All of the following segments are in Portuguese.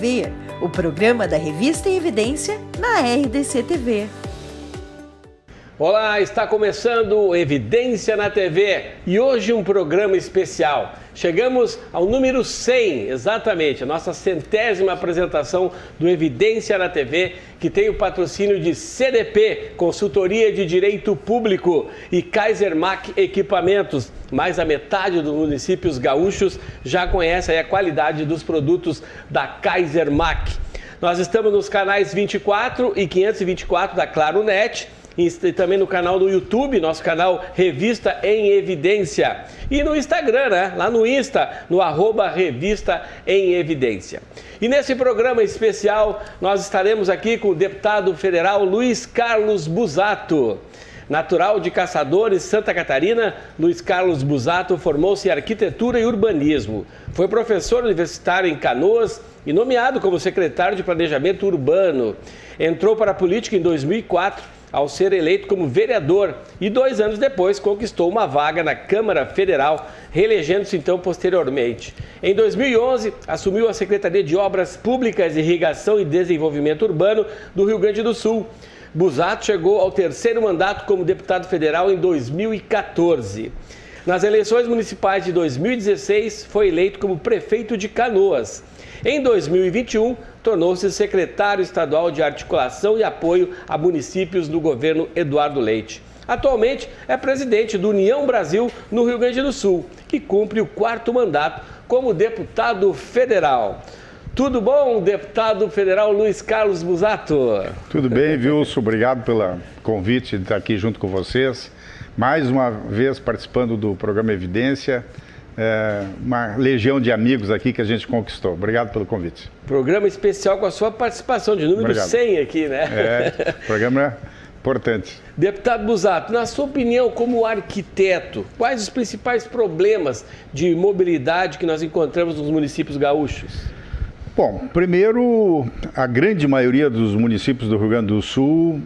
TV, o programa da Revista em Evidência na RDC TV. Olá, está começando Evidência na TV e hoje um programa especial. Chegamos ao número 100, exatamente, a nossa 100ª apresentação do Evidência na TV, que tem o patrocínio de CDP, Consultoria de Direito Público, e Kaisermack Equipamentos. Mais da metade dos municípios gaúchos já conhece a qualidade dos produtos da Kaisermack. Nós estamos nos canais 24 e 524 da Claro Net, e também no canal do YouTube, nosso canal Revista em Evidência. E no Instagram, né? Lá no Insta, no @Revista em Evidência. E nesse programa especial, nós estaremos aqui com o deputado federal Luiz Carlos Busato. Natural de Caçadores, Santa Catarina, Luiz Carlos Busato formou-se em Arquitetura e Urbanismo. Foi professor universitário em Canoas e nomeado como secretário de Planejamento Urbano. Entrou para a política em 2004, ao ser eleito como vereador, e 2 anos depois conquistou uma vaga na Câmara Federal, reelegendo-se então posteriormente. Em 2011, assumiu a Secretaria de Obras Públicas, Irrigação e Desenvolvimento Urbano do Rio Grande do Sul. Busato chegou ao 3º mandato como deputado federal em 2014. Nas eleições municipais de 2016, foi eleito como prefeito de Canoas. Em 2021, tornou-se secretário estadual de Articulação e Apoio a Municípios do governo Eduardo Leite. Atualmente é presidente do União Brasil no Rio Grande do Sul, que cumpre o 4º mandato como deputado federal. Tudo bom, deputado federal Luiz Carlos Busato? Tudo bem, Wilson. Obrigado pelo convite de estar aqui junto com vocês. Mais uma vez participando do programa Evidência. Uma legião de amigos aqui que a gente conquistou. Obrigado pelo convite. Programa especial com a sua participação, de número 100 aqui, né? Programa importante. Deputado Busato, na sua opinião, como arquiteto, quais os principais problemas de mobilidade que nós encontramos nos municípios gaúchos? Bom, primeiro, a grande maioria dos municípios do Rio Grande do Sul,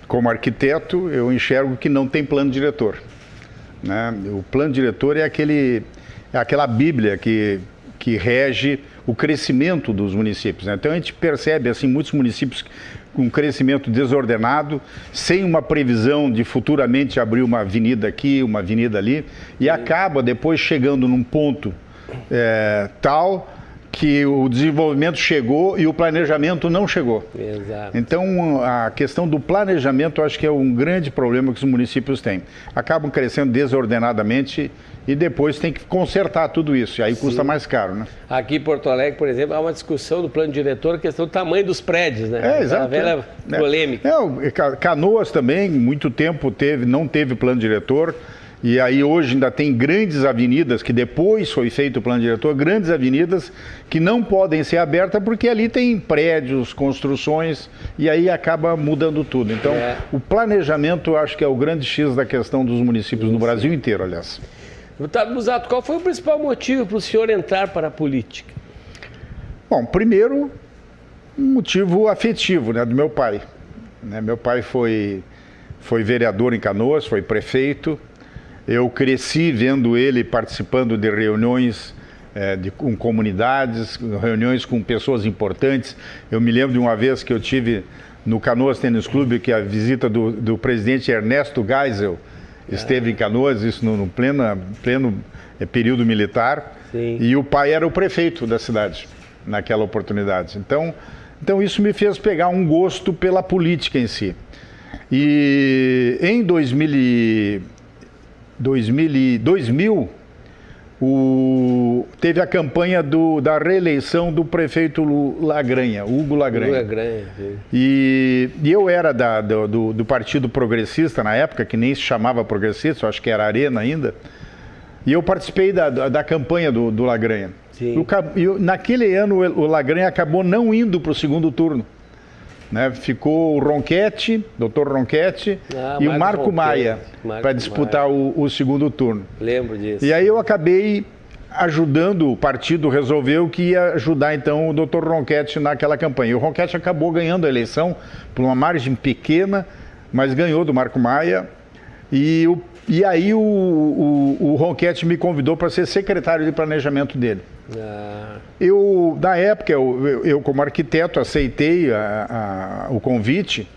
como arquiteto, eu enxergo que não tem plano diretor. Né? O plano diretor é aquela bíblia que rege o crescimento dos municípios. Né? Então a gente percebe assim, muitos municípios com crescimento desordenado, sem uma previsão de futuramente abrir uma avenida aqui, uma avenida ali, e acaba depois chegando num ponto tal que o desenvolvimento chegou e o planejamento não chegou. Exato. Então, a questão do planejamento, eu acho que é um grande problema que os municípios têm. Acabam crescendo desordenadamente e depois tem que consertar tudo isso, e aí custa mais caro, né? Aqui em Porto Alegre, por exemplo, há uma discussão do plano diretor, a questão do tamanho dos prédios, né? Exato. Uma velha polêmica. Canoas também, muito tempo não teve plano diretor. E aí hoje ainda tem grandes avenidas, que depois foi feito o plano diretor, grandes avenidas que não podem ser abertas porque ali tem prédios, construções, e aí acaba mudando tudo. Então, o planejamento eu acho que é o grande X da questão dos municípios no Brasil inteiro, aliás. Deputado Busato, qual foi o principal motivo para o senhor entrar para a política? Bom, primeiro, um motivo afetivo, né, do meu pai. Meu pai foi vereador em Canoas, foi prefeito. Eu cresci vendo ele participando de reuniões com comunidades, reuniões com pessoas importantes. Eu me lembro de uma vez que eu tive no Canoas Tênis Clube, que a visita do presidente Ernesto Geisel esteve em Canoas, isso no pleno período militar. Sim. E o pai era o prefeito da cidade naquela oportunidade. Então isso me fez pegar um gosto pela política em si. E em 2000 teve a campanha da reeleição do prefeito Lagranha, Hugo Lagranha. E eu era do Partido Progressista na época, que nem se chamava Progressista, eu acho que era Arena ainda, e eu participei da campanha do Lagranha. Naquele ano o Lagranha acabou não indo para o segundo turno. Né? Ficou o Ronchetti, doutor Ronchetti, e o Marco Maia para disputar o segundo turno. Lembro disso. E aí eu acabei ajudando, o partido resolveu que ia ajudar então o doutor Ronchetti naquela campanha. E o Ronchetti acabou ganhando a eleição por uma margem pequena, mas ganhou do Marco Maia. E aí o Ronchetti me convidou para ser secretário de planejamento dele. Na época, eu como arquiteto aceitei o convite,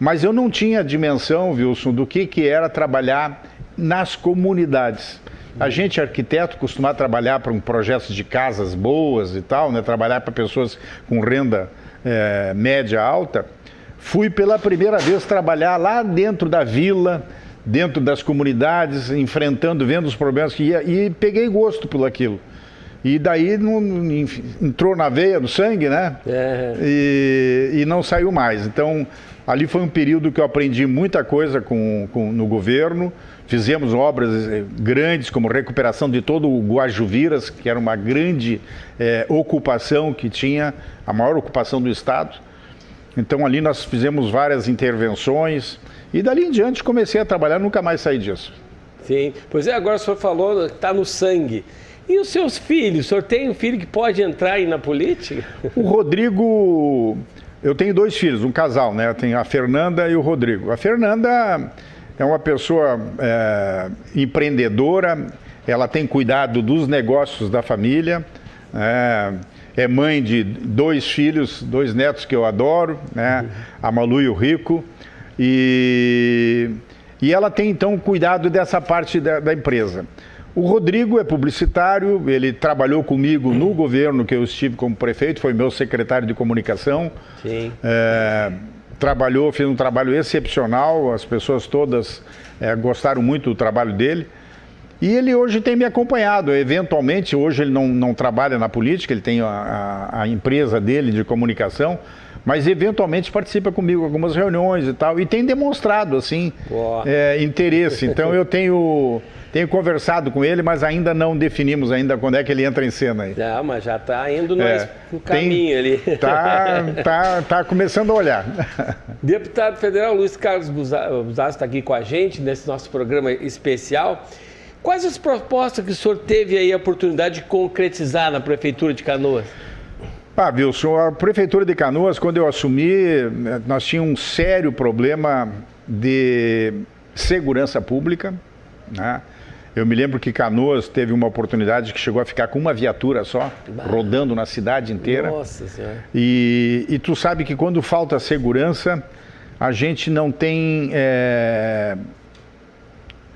mas eu não tinha dimensão, Wilson, do que era trabalhar nas comunidades. A gente, arquiteto, costuma trabalhar para projetos de casas boas e tal, né? Trabalhar para pessoas com renda média alta. Fui pela primeira vez trabalhar lá dentro da vila, dentro das comunidades, enfrentando, vendo os problemas que ia, e peguei gosto por aquilo. E daí entrou na veia, no sangue, né? E não saiu mais. Então, ali foi um período que eu aprendi muita coisa no governo. Fizemos obras grandes, como recuperação de todo o Guajuviras, que era uma grande ocupação que tinha, a maior ocupação do Estado. Então, ali nós fizemos várias intervenções. E dali em diante comecei a trabalhar, nunca mais saí disso. Sim, pois agora o senhor falou que está no sangue. E os seus filhos? O senhor tem um filho que pode entrar aí na política? O Rodrigo, eu tenho 2 filhos, um casal, né? Eu tenho a Fernanda e o Rodrigo. A Fernanda é uma pessoa empreendedora, ela tem cuidado dos negócios da família, é mãe de 2 filhos, 2 netos que eu adoro, né? A Malu e o Rico. E ela tem, então, cuidado dessa parte da empresa. O Rodrigo é publicitário, ele trabalhou comigo no governo que eu estive como prefeito, foi meu secretário de comunicação. Sim. Fez um trabalho excepcional, as pessoas todas gostaram muito do trabalho dele. E ele hoje tem me acompanhado, eventualmente, hoje ele não trabalha na política, ele tem a empresa dele de comunicação, mas eventualmente participa comigo em algumas reuniões e tal, e tem demonstrado, assim, interesse. Então eu tenho conversado com ele, mas ainda não definimos ainda quando é que ele entra em cena aí. Não, mas já está indo no caminho ali. Tá começando a olhar. Deputado federal Luiz Carlos Busato está aqui com a gente nesse nosso programa especial. Quais as propostas que o senhor teve aí a oportunidade de concretizar na Prefeitura de Canoas? Wilson, a Prefeitura de Canoas, quando eu assumi, nós tínhamos um sério problema de segurança pública, né? Eu me lembro que Canoas teve uma oportunidade que chegou a ficar com uma viatura só, rodando na cidade inteira. Nossa Senhora. E tu sabe que quando falta segurança, a gente não tem...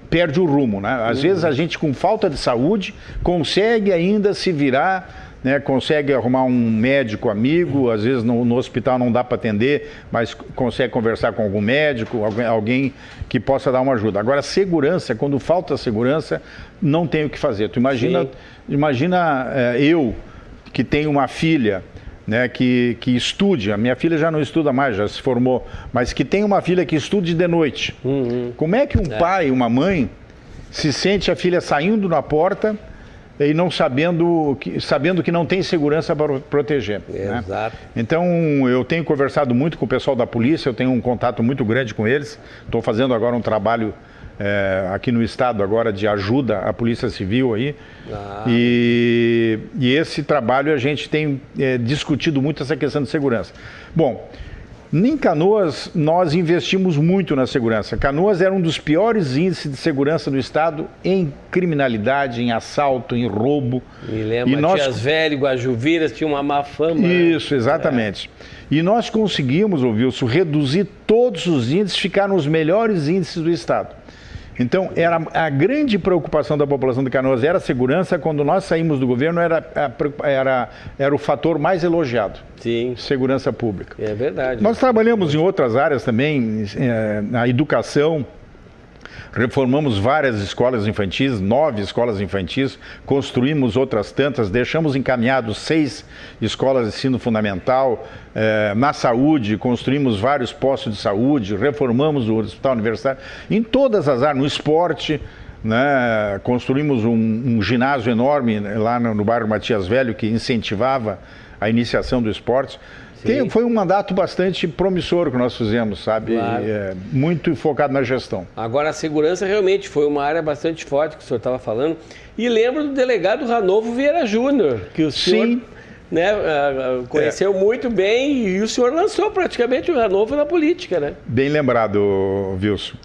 perde o rumo, né? Às vezes a gente, com falta de saúde, consegue ainda se virar, né? Consegue arrumar um médico amigo, às vezes no hospital não dá para atender, mas consegue conversar com algum médico, alguém que possa dar uma ajuda. Agora, segurança, quando falta segurança, não tem o que fazer. Tu imagina eu, que tenho uma filha, né, que estude, a minha filha já não estuda mais, já se formou, mas que tem uma filha que estude de noite. Como é que um pai, uma mãe, se sente a filha saindo na porta e não sabendo que não tem segurança para proteger? Exato. Né? Então, eu tenho conversado muito com o pessoal da polícia, eu tenho um contato muito grande com eles, estou fazendo agora um trabalho aqui no estado agora de ajuda à Polícia Civil aí. E esse trabalho a gente tem discutido muito essa questão de segurança. Bom, em Canoas nós investimos muito na segurança. Canoas era um dos piores índices de segurança do estado em criminalidade, em assalto, em roubo. Me lembro, Matias Velho, Guajuviras tinha uma má fama. Isso, exatamente. E nós conseguimos, Wilson, reduzir todos os índices, ficar nos melhores índices do estado. Então, a grande preocupação da população de Canoas era a segurança. Quando nós saímos do governo, era o fator mais elogiado. Sim. Segurança pública. É verdade. Nós trabalhamos em outras áreas também, na educação. Reformamos várias escolas infantis, 9 escolas infantis, construímos outras tantas, deixamos encaminhados 6 escolas de ensino fundamental. Na saúde, construímos vários postos de saúde, reformamos o hospital universitário, em todas as áreas, no esporte, né? Construímos um ginásio enorme lá no bairro Matias Velho, que incentivava a iniciação do esporte. Foi um mandato bastante promissor que nós fizemos, sabe? Claro. Muito focado na gestão. Agora, a segurança realmente foi uma área bastante forte que o senhor estava falando. E lembro do delegado Ranolfo Vieira Júnior, que o senhor conheceu muito bem, e o senhor lançou praticamente o Ranolfo na política, né? Bem lembrado, Wilson.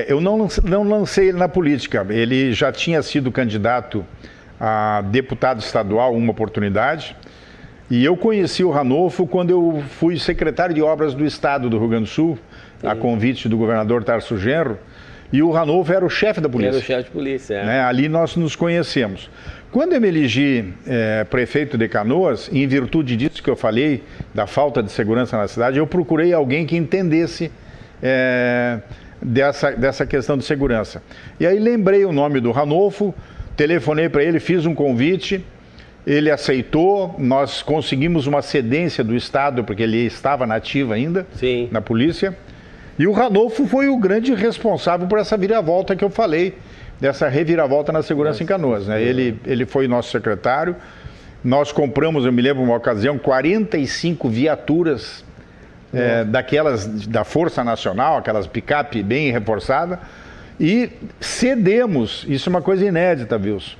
Eu não lancei ele na política. Ele já tinha sido candidato a deputado estadual uma oportunidade. E eu conheci o Ranolfo quando eu fui secretário de Obras do Estado do Rio Grande do Sul, a convite do governador Tarso Genro, e o Ranolfo era o chefe da polícia. Era o chefe de polícia, né? Ali nós nos conhecemos. Quando eu me elegi prefeito de Canoas, em virtude disso que eu falei, da falta de segurança na cidade, eu procurei alguém que entendesse dessa questão de segurança. E aí lembrei o nome do Ranolfo, telefonei para ele, fiz um convite, ele aceitou, nós conseguimos uma cedência do Estado, porque ele estava na ativa ainda, Sim. na polícia, e o Ranolfo foi o grande responsável por essa viravolta que eu falei, dessa reviravolta na segurança em Canoas. Né? Ele foi nosso secretário, nós compramos, eu me lembro uma ocasião, 45 viaturas daquelas da Força Nacional, aquelas picape bem reforçada, e cedemos, isso é uma coisa inédita, Wilson,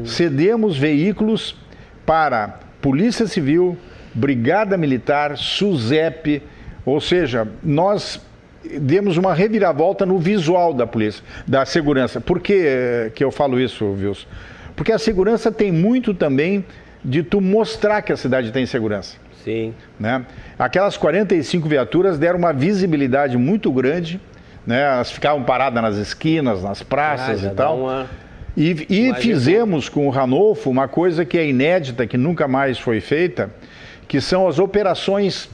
cedemos veículos para Polícia Civil, Brigada Militar, SUSEP, ou seja, nós demos uma reviravolta no visual da polícia, da segurança. Por que eu falo isso, Wilson? Porque a segurança tem muito também de tu mostrar que a cidade tem segurança. Sim. Né? Aquelas 45 viaturas deram uma visibilidade muito grande, né? Elas ficavam paradas nas esquinas, nas praças e tal. E fizemos com o Ranolfo uma coisa que é inédita, que nunca mais foi feita, que são as operações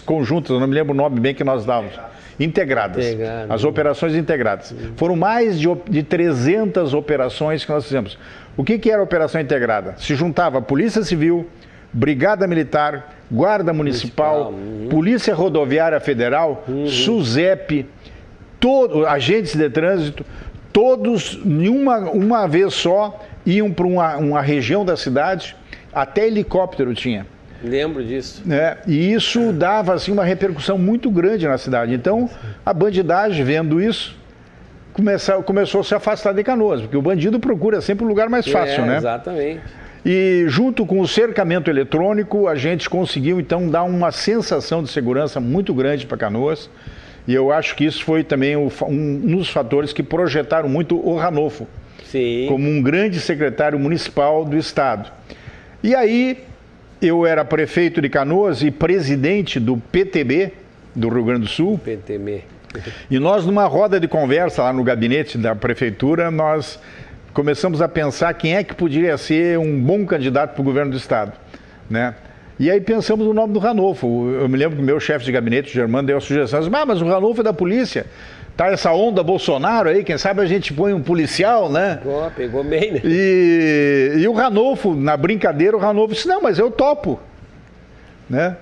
conjuntas, eu não me lembro o nome bem que nós dávamos. Integradas. As operações integradas. Foram mais de 300 operações que nós fizemos. O que era a operação integrada? Se juntava Polícia Civil, Brigada Militar, Guarda Municipal, Polícia Rodoviária Federal, SUSEP, agentes de trânsito, todos, uma vez só, iam para uma região da cidade, até helicóptero tinha. Lembro disso. E isso dava assim, uma repercussão muito grande na cidade. Então, a bandidagem, vendo isso, começou a se afastar de Canoas, porque o bandido procura sempre o lugar mais fácil, né? Exatamente. E junto com o cercamento eletrônico, a gente conseguiu, então, dar uma sensação de segurança muito grande para Canoas. E eu acho que isso foi também um dos fatores que projetaram muito o Ranolfo, Sim. como um grande secretário municipal do Estado. E aí, eu era prefeito de Canoas e presidente do PTB, do Rio Grande do Sul. PTB. E nós, numa roda de conversa lá no gabinete da prefeitura, nós começamos a pensar quem é que poderia ser um bom candidato para o governo do Estado, né? E aí pensamos no nome do Ranolfo. Eu me lembro que o meu chefe de gabinete, o Germano, deu a sugestão, mas o Ranolfo é da polícia. Tá essa onda Bolsonaro aí, quem sabe a gente põe um policial, né? Pegou bem, né? E o Ranolfo, na brincadeira, o Ranolfo disse, não, mas eu topo, né?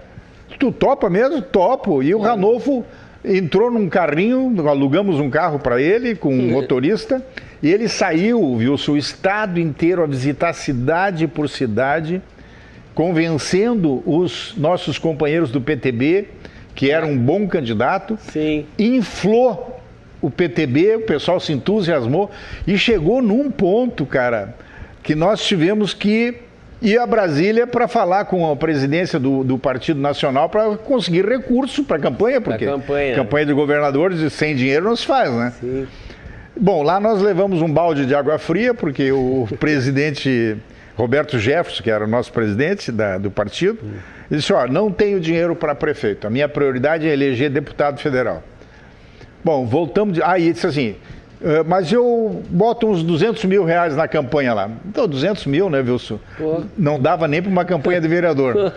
Tu topa mesmo? Topo. E o Ranolfo entrou num carrinho, alugamos um carro para ele, com um motorista, e ele saiu, viu, o estado inteiro a visitar cidade por cidade, convencendo os nossos companheiros do PTB, que era um bom candidato, Sim. inflou o PTB, o pessoal se entusiasmou e chegou num ponto, cara, que nós tivemos que ir a Brasília para falar com a presidência do Partido Nacional para conseguir recurso para a campanha, porque campanha de governadores e sem dinheiro não se faz, né? Sim. Bom, lá nós levamos um balde de água fria, porque o presidente Roberto Jefferson, que era o nosso presidente do partido, ele disse, não tenho dinheiro para prefeito, a minha prioridade é eleger deputado federal. Bom, voltamos, ele disse assim, mas eu boto uns 200 mil reais na campanha lá. Então, 200 mil, né, Wilson? Não dava nem para uma campanha de vereador.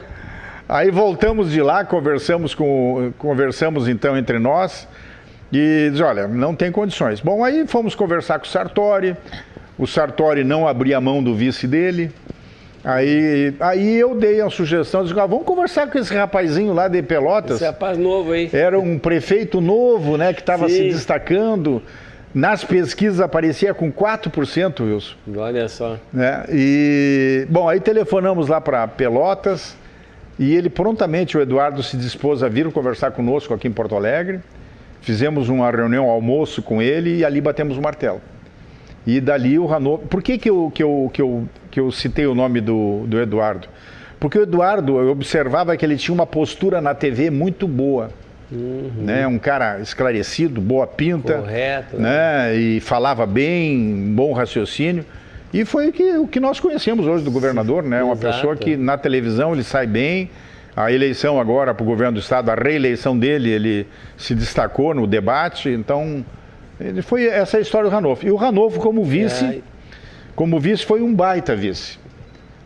Aí voltamos de lá, conversamos então entre nós, e diz, olha, não tem condições. Bom, aí fomos conversar com o Sartori não abria a mão do vice dele, aí eu dei a sugestão, disse, vamos conversar com esse rapazinho lá de Pelotas. Esse rapaz novo aí. Era um prefeito novo, né, que estava se destacando, nas pesquisas aparecia com 4%, Wilson. Olha só. Bom, aí telefonamos lá para Pelotas, e ele prontamente, o Eduardo, se dispôs a vir conversar conosco aqui em Porto Alegre. Fizemos uma reunião, almoço com ele, e ali batemos o martelo. E dali o Ranolfo... Por que eu citei o nome do Eduardo? Porque o Eduardo, eu observava que ele tinha uma postura na TV muito boa. né? Um cara esclarecido, boa pinta, correto, né? E falava bem, bom raciocínio. E foi o que nós conhecemos hoje do governador, né? Uma pessoa que na televisão ele sai bem. A eleição agora para o governo do estado, a reeleição dele, ele se destacou no debate. Então, ele foi essa é a história do Ranolfo. E o Ranolfo como vice foi um baita vice.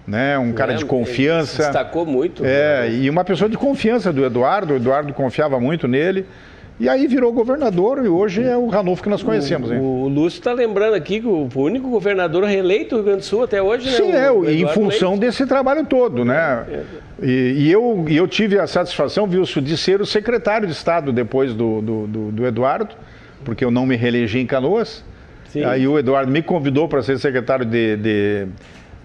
Né? Um cara de confiança. Ele se destacou muito. E uma pessoa de confiança do Eduardo. O Eduardo confiava muito nele. E aí virou governador e hoje é o Ranolfo que nós conhecemos. O Lúcio está lembrando aqui que o único governador reeleito do Rio Grande do Sul até hoje, né? Sim, em função desse trabalho todo, né? E eu tive a satisfação, Wilson, de ser o secretário de Estado depois do Eduardo, porque eu não me reelegi em Canoas. Sim. Aí o Eduardo me convidou para ser secretário de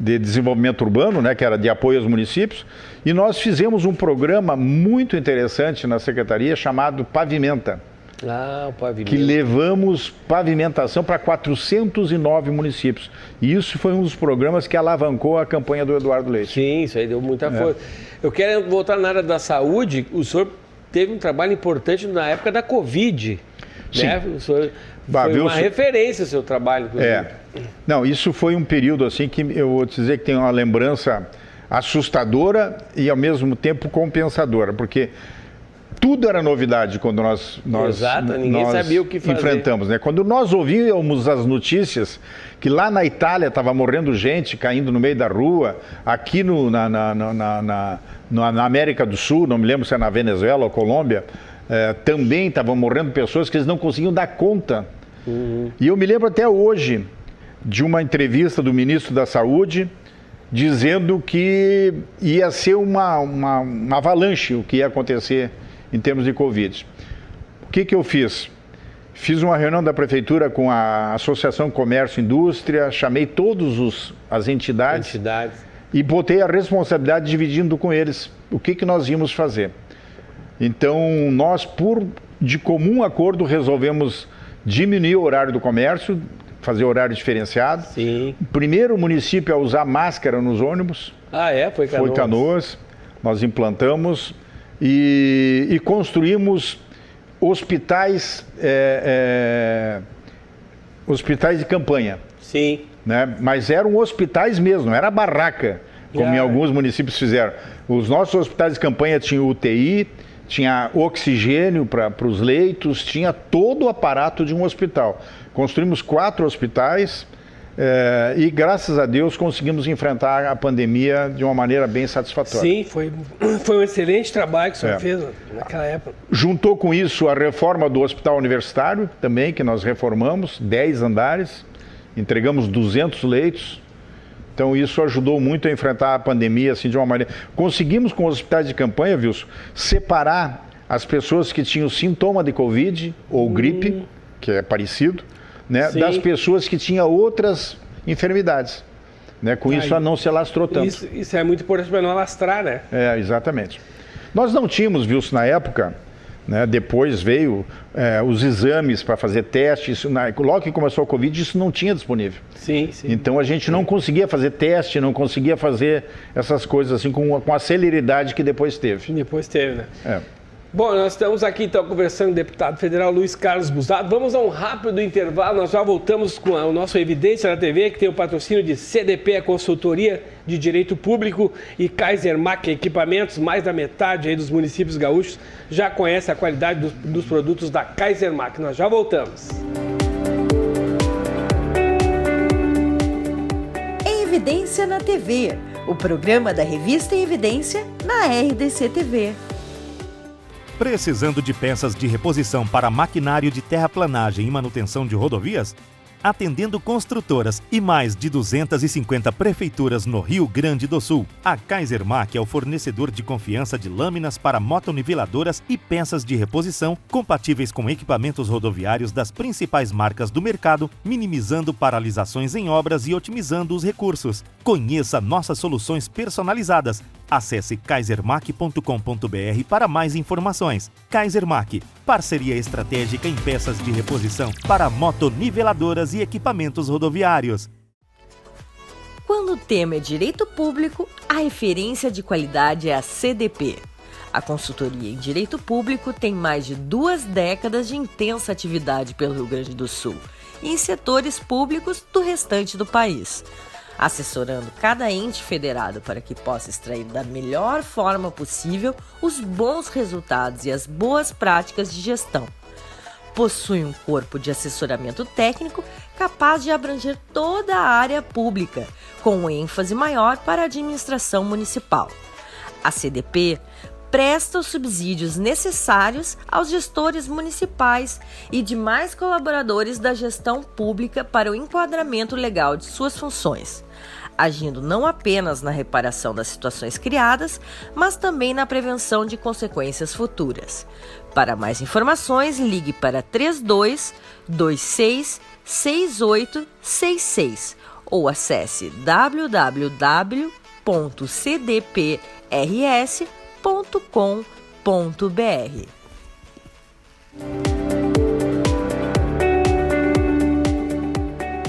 Desenvolvimento Urbano, né, que era de apoio aos municípios, e nós fizemos um programa muito interessante na secretaria chamado Pavimenta. O Pavimenta. Que levamos pavimentação para 409 municípios. E isso foi um dos programas que alavancou a campanha do Eduardo Leite. Sim, isso aí deu muita força. Eu quero voltar na área da saúde. O senhor teve um trabalho importante na época da Covid. Sim. Né? O senhor foi uma referência o seu trabalho, inclusive. Não, isso foi um período assim que eu vou te dizer que tem uma lembrança assustadora e ao mesmo tempo compensadora, porque tudo era novidade quando nós ninguém sabia o que fazer. Enfrentamos, né? Quando nós ouvíamos as notícias que lá na Itália estava morrendo gente caindo no meio da rua, aqui na América do Sul, não me lembro se é na Venezuela ou Colômbia, também estavam morrendo pessoas que eles não conseguiam dar conta. E eu me lembro até hoje de uma entrevista do ministro da Saúde dizendo que ia ser uma avalanche o que ia acontecer em termos de Covid. O que eu fiz? Fiz uma reunião da prefeitura com a Associação Comércio e Indústria, chamei todas as entidades e botei a responsabilidade dividindo com eles o que nós íamos fazer. Então, nós, de comum acordo, resolvemos diminuir o horário do comércio, fazer horário diferenciado. Sim. O primeiro município a usar máscara nos ônibus foi Canoas. Foi Canoas. Nós implantamos e construímos hospitais de campanha. Sim. Né? Mas eram hospitais mesmo, não era barraca, como em alguns municípios fizeram. Os nossos hospitais de campanha tinham UTI, tinha oxigênio para os leitos, tinha todo o aparato de um hospital. Construímos 4 hospitais e, graças a Deus, conseguimos enfrentar a pandemia de uma maneira bem satisfatória. Sim, foi um excelente trabalho que o senhor fez naquela época. Juntou com isso a reforma do Hospital Universitário também, que nós reformamos, 10 andares, entregamos 200 leitos. Então isso ajudou muito a enfrentar a pandemia assim, de uma maneira... Conseguimos com os hospitais de campanha, Wilson, separar as pessoas que tinham sintoma de Covid ou gripe, que é parecido, né, das pessoas que tinham outras enfermidades. Né, com isso a não se alastrou tanto. Isso é muito importante para não alastrar, né? Exatamente. Nós não tínhamos, Wilson, na época, né, depois veio os exames para fazer testes. Logo que começou a Covid, isso não tinha disponível. Sim. Então a gente não conseguia fazer teste, não conseguia fazer essas coisas assim com a celeridade que depois teve. Né? Bom, nós estamos aqui então conversando com o deputado federal Luiz Carlos Busato. Vamos a um rápido intervalo, nós já voltamos com o nosso Evidência na TV, que tem o patrocínio de CDP, a Consultoria de Direito Público, e Kaisermac Equipamentos. Mais da metade aí dos municípios gaúchos já conhece a qualidade dos produtos da Kaisermac. Nós já voltamos. Evidência na TV, o programa da revista Evidência na RDC TV. Precisando de peças de reposição para maquinário de terraplanagem e manutenção de rodovias? Atendendo construtoras e mais de 250 prefeituras no Rio Grande do Sul, a Kaisermac é o fornecedor de confiança de lâminas para motoniveladoras e peças de reposição compatíveis com equipamentos rodoviários das principais marcas do mercado, minimizando paralisações em obras e otimizando os recursos. Conheça nossas soluções personalizadas. Acesse kaisermac.com.br para mais informações. Kaisermac, parceria estratégica em peças de reposição para motoniveladoras e equipamentos rodoviários. Quando o tema é direito público, a referência de qualidade é a CDP. A consultoria em Direito Público tem mais de 2 décadas de intensa atividade pelo Rio Grande do Sul e em setores públicos do restante do país, assessorando cada ente federado para que possa extrair da melhor forma possível os bons resultados e as boas práticas de gestão. Possui um corpo de assessoramento técnico capaz de abranger toda a área pública, com ênfase maior para a administração municipal. A CDP presta os subsídios necessários aos gestores municipais e demais colaboradores da gestão pública para o enquadramento legal de suas funções, agindo não apenas na reparação das situações criadas, mas também na prevenção de consequências futuras. Para mais informações, ligue para 32 26 6866 ou acesse www.cdprs.com.br.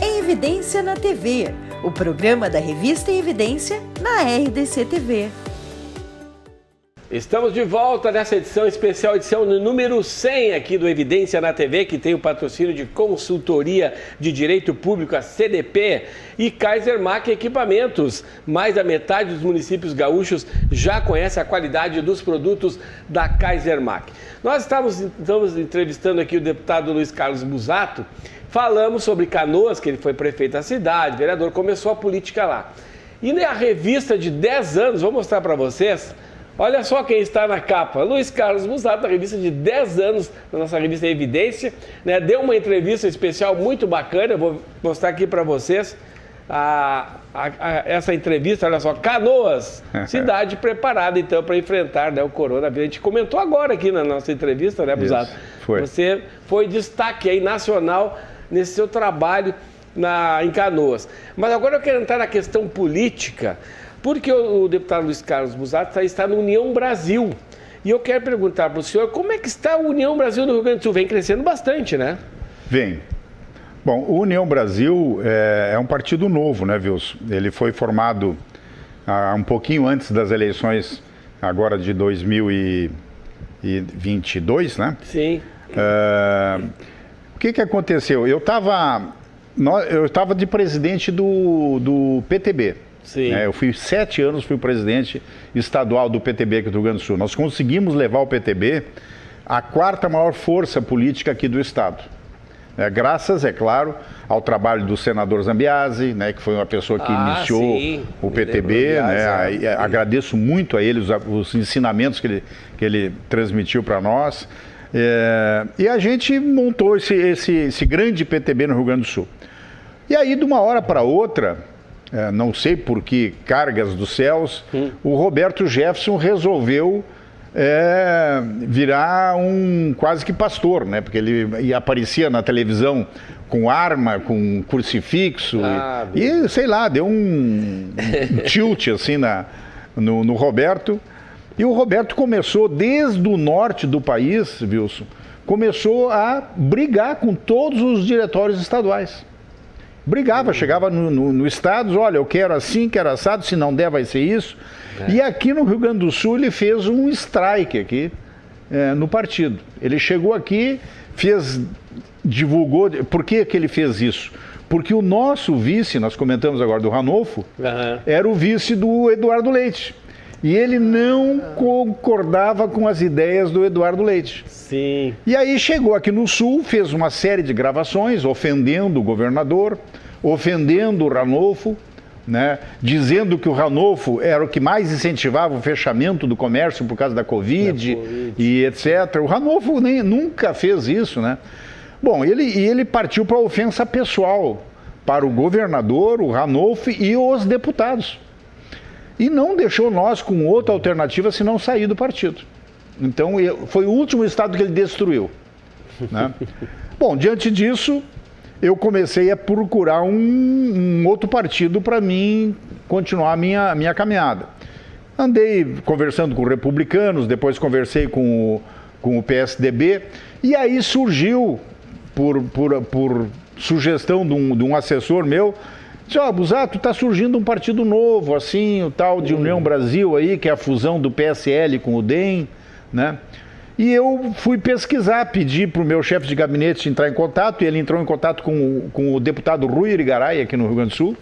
Em Evidência na TV, o programa da revista Em Evidência na RDC TV. Estamos de volta nessa edição especial, edição número 100 aqui do Evidência na TV, que tem o patrocínio de Consultoria de Direito Público, a CDP, e Kaiser Mac Equipamentos. Mais da metade dos municípios gaúchos já conhece a qualidade dos produtos da Kaiser Mac. Nós estamos entrevistando aqui o deputado Luiz Carlos Busato. Falamos sobre Canoas, que ele foi prefeito da cidade, vereador, começou a política lá. E na revista de 10 anos, vou mostrar para vocês. Olha só quem está na capa, Luiz Carlos Busato, da revista de 10 anos, na nossa revista Evidência, né? Deu uma entrevista especial muito bacana, eu vou mostrar aqui para vocês essa entrevista, olha só, Canoas, cidade preparada então para enfrentar, né, o coronavírus. A gente comentou agora aqui na nossa entrevista, né, Busato? Foi. Você foi destaque aí nacional nesse seu trabalho em Canoas. Mas agora eu quero entrar na questão política, porque o deputado Luiz Carlos Busato está no União Brasil. E eu quero perguntar para o senhor, como é que está a União Brasil no Rio Grande do Sul? Vem crescendo bastante, né? Vem. Bom, o União Brasil é um partido novo, né, Wilson? Ele foi formado um pouquinho antes das eleições, agora de 2022, né? Sim. O que aconteceu? Eu estava de presidente do PTB. Sim. Eu fui 7 anos, fui presidente estadual do PTB aqui do Rio Grande do Sul. Nós conseguimos levar o PTB à 4ª maior força política aqui do estado. Graças, é claro, ao trabalho do senador Zambiase, né, que foi uma pessoa que iniciou o PTB. Agradeço muito a ele os ensinamentos que ele transmitiu para nós. E a gente montou esse grande PTB no Rio Grande do Sul. E aí, de uma hora para outra, não sei por que cargas dos céus, o Roberto Jefferson resolveu virar quase que pastor, né? Porque ele aparecia na televisão com arma, com crucifixo, e sei lá, deu um tilt assim no Roberto. E o Roberto começou, desde o norte do país, Wilson, começou a brigar com todos os diretórios estaduais. Brigava, chegava no estado, olha, eu quero assim, quero assado, se não der vai ser isso. E aqui no Rio Grande do Sul ele fez um strike aqui no partido. Ele chegou aqui, divulgou. Por que ele fez isso? Porque o nosso vice, nós comentamos agora do Ranolfo, era o vice do Eduardo Leite. E ele não concordava com as ideias do Eduardo Leite. Sim. E aí chegou aqui no Sul, fez uma série de gravações ofendendo o governador, ofendendo o Ranolfo, né, dizendo que o Ranolfo era o que mais incentivava o fechamento do comércio por causa da Covid. E etc. O Ranolfo nunca fez isso, né? Bom, ele partiu para a ofensa pessoal para o governador, o Ranolfo e os deputados. E não deixou nós com outra alternativa senão sair do partido. Então, foi o último estado que ele destruiu, né? Bom, diante disso, eu comecei a procurar um outro partido para mim continuar a minha caminhada. Andei conversando com republicanos, depois conversei com o PSDB, e aí surgiu, por sugestão de um assessor meu, Disse, ó, Busato, está surgindo um partido novo, assim, o tal de União Brasil aí, que é a fusão do PSL com o DEM, né? E eu fui pesquisar, pedi para o meu chefe de gabinete entrar em contato, e ele entrou em contato com o deputado Rui Irigaray, aqui no Rio Grande do Sul.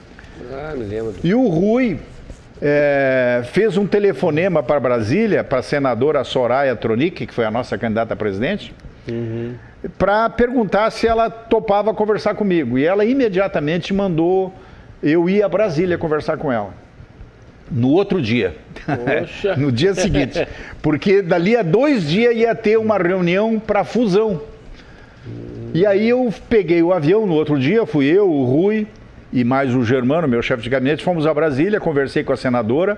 Ah, me lembro. E o Rui fez um telefonema para Brasília, para a senadora Soraya Tronic, que foi a nossa candidata a presidente, para perguntar se ela topava conversar comigo. E ela imediatamente mandou eu ir a Brasília conversar com ela. No outro dia, no dia seguinte, porque dali a 2 dias ia ter uma reunião para fusão. E aí eu peguei o avião no outro dia, fui eu, o Rui e mais o Germano, meu chefe de gabinete, fomos a Brasília, conversei com a senadora.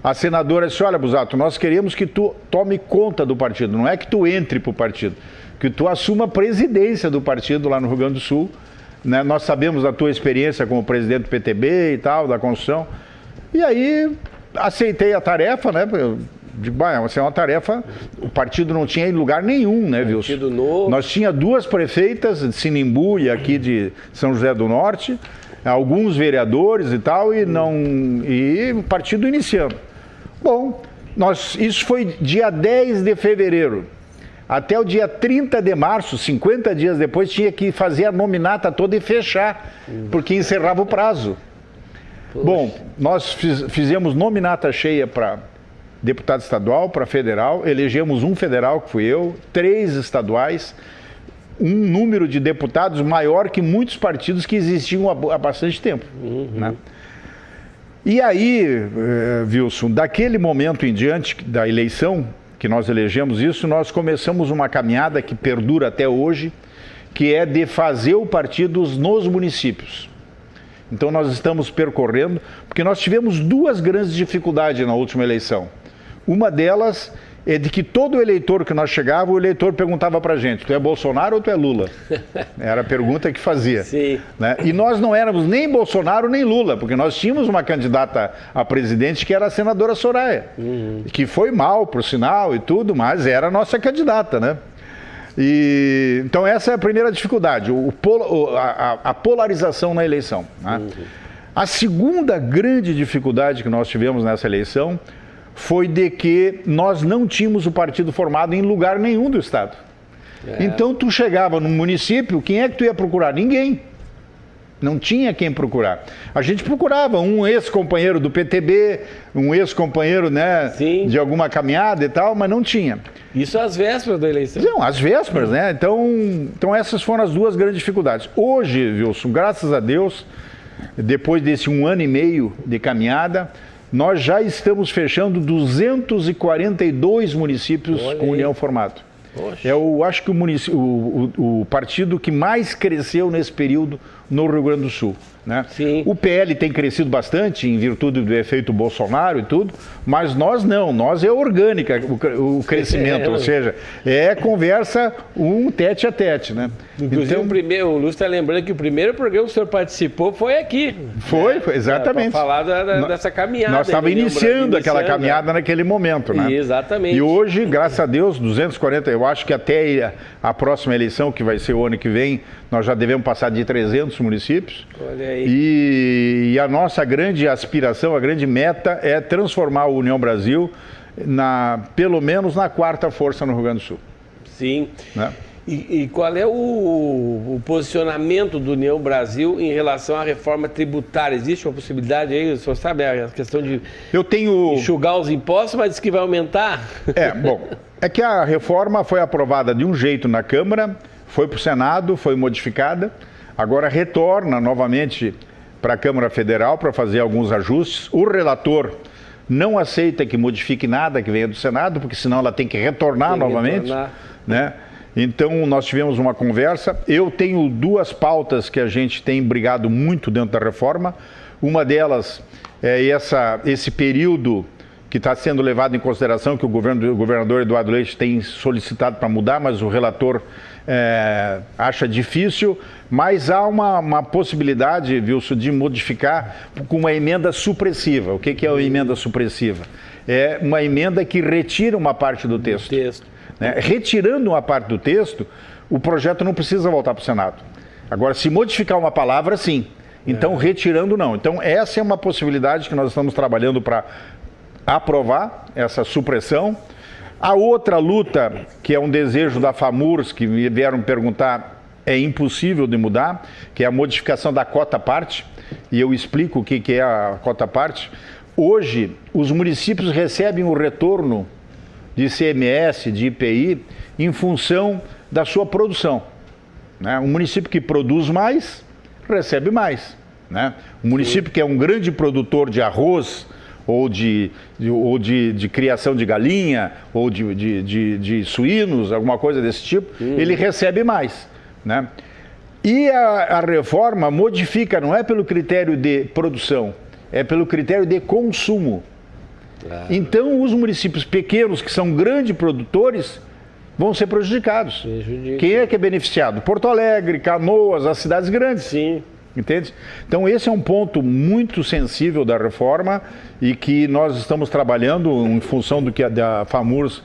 A senadora disse, olha, Busato, nós queremos que tu tome conta do partido, não é que tu entre para o partido, que tu assuma a presidência do partido lá no Rio Grande do Sul, né? Nós sabemos da tua experiência como presidente do PTB e tal, da construção. E aí aceitei a tarefa, né? Eu digo, vai ser uma tarefa, o partido não tinha em lugar nenhum, né, Wilson? Partido novo. Nós tinha 2 prefeitas, de Sinimbu e aqui de São José do Norte, alguns vereadores e tal, e o partido iniciando. Bom, isso foi dia 10 de fevereiro. Até o dia 30 de março, 50 dias depois, tinha que fazer a nominata toda e fechar, porque encerrava o prazo. Poxa. Bom, nós fizemos nominata cheia para deputado estadual, para federal, elegemos um federal, que fui eu, 3 estaduais, um número de deputados maior que muitos partidos que existiam há bastante tempo. Né? E aí, Wilson, daquele momento em diante da eleição, que nós elegemos isso, nós começamos uma caminhada que perdura até hoje, que é de fazer o partido nos municípios. Então nós estamos percorrendo, porque nós tivemos 2 grandes dificuldades na última eleição. Uma delas é de que todo eleitor que nós chegava, o eleitor perguntava para a gente, tu é Bolsonaro ou tu é Lula? Era a pergunta que fazia. Sim. Né? E nós não éramos nem Bolsonaro nem Lula, porque nós tínhamos uma candidata a presidente que era a senadora Soraya, que foi mal, por sinal e tudo, mas era a nossa candidata, né? Então essa é a primeira dificuldade, a polarização na eleição. Né? A segunda grande dificuldade que nós tivemos nessa eleição foi de que nós não tínhamos o partido formado em lugar nenhum do estado. Então tu chegava num município, quem é que tu ia procurar? Ninguém. Não tinha quem procurar. A gente procurava um ex-companheiro do PTB, um ex-companheiro, né, de alguma caminhada e tal, mas não tinha. Isso às vésperas da eleição? Não, às vésperas, né? Então essas foram as 2 grandes dificuldades. Hoje, Wilson, graças a Deus, depois desse 1 ano e meio de caminhada, nós já estamos fechando 242 municípios com união formada. Eu acho que o partido que mais cresceu nesse período no Rio Grande do Sul. Né? O PL tem crescido bastante em virtude do efeito Bolsonaro e tudo, mas nós não, nós é orgânica o crescimento, ou seja, é conversa tete a tete. Né? Inclusive então, o Lúcio está lembrando que o primeiro programa que o senhor participou foi aqui. Foi exatamente. Para falar dessa caminhada. Nós estávamos iniciando aquela caminhada naquele momento. Né? Exatamente. E hoje, graças a Deus, 240, eu acho que até a próxima eleição, que vai ser o ano que vem, nós já devemos passar de 300 municípios. Olha aí. E a nossa grande aspiração, a grande meta é transformar a União Brasil pelo menos na 4ª força no Rio Grande do Sul. Sim. Né? E qual é o posicionamento do União Brasil em relação à reforma tributária? Existe uma possibilidade aí, o senhor sabe, a questão de enxugar os impostos, mas diz que vai aumentar? Bom, é que a reforma foi aprovada de um jeito na Câmara, foi para o Senado, foi modificada, agora retorna novamente para a Câmara Federal para fazer alguns ajustes. O relator não aceita que modifique nada que venha do Senado, porque senão ela tem que retornar novamente. Né? Então nós tivemos uma conversa. Eu tenho 2 pautas que a gente tem brigado muito dentro da reforma. Uma delas é esse período que está sendo levado em consideração, que o governador Eduardo Leite tem solicitado para mudar, mas o relator acha difícil, mas há uma possibilidade, Wilson, de modificar com uma emenda supressiva. O que é uma emenda supressiva? É uma emenda que retira uma parte do texto. Né? Retirando uma parte do texto, o projeto não precisa voltar para o Senado. Agora, se modificar uma palavra, sim. Então, retirando não. Então, essa é uma possibilidade que nós estamos trabalhando para aprovar essa supressão. A outra luta, que é um desejo da FAMURS, que me vieram perguntar, é impossível de mudar, que é a modificação da cota-parte, e eu explico o que é a cota-parte. Hoje, os municípios recebem o retorno de ICMS, de IPI, em função da sua produção. Né? Um município que produz mais, recebe mais. Né? Um município que é um grande produtor de arroz, ou de criação de galinha, ou de suínos, alguma coisa desse tipo, ele recebe mais. Né? E a reforma modifica, não é pelo critério de produção, é pelo critério de consumo. Então, os municípios pequenos, que são grandes produtores, vão ser prejudicados. Quem é que é beneficiado? Porto Alegre, Canoas, as cidades grandes. Sim. Entende? Então, esse é um ponto muito sensível da reforma e que nós estamos trabalhando em função do que a FAMURS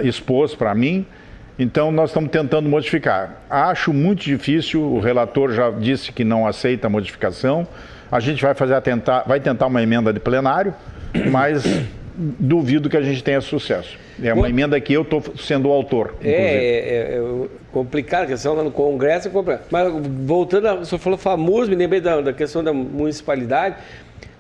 expôs para mim. Então, nós estamos tentando modificar. Acho muito difícil, o relator já disse que não aceita a modificação. A gente vai tentar uma emenda de plenário, mas duvido que a gente tenha sucesso. É uma emenda que eu estou sendo o autor. É complicado, a questão lá no Congresso é complicado. Mas voltando, o senhor falou FAMURS, me lembrei da questão da municipalidade.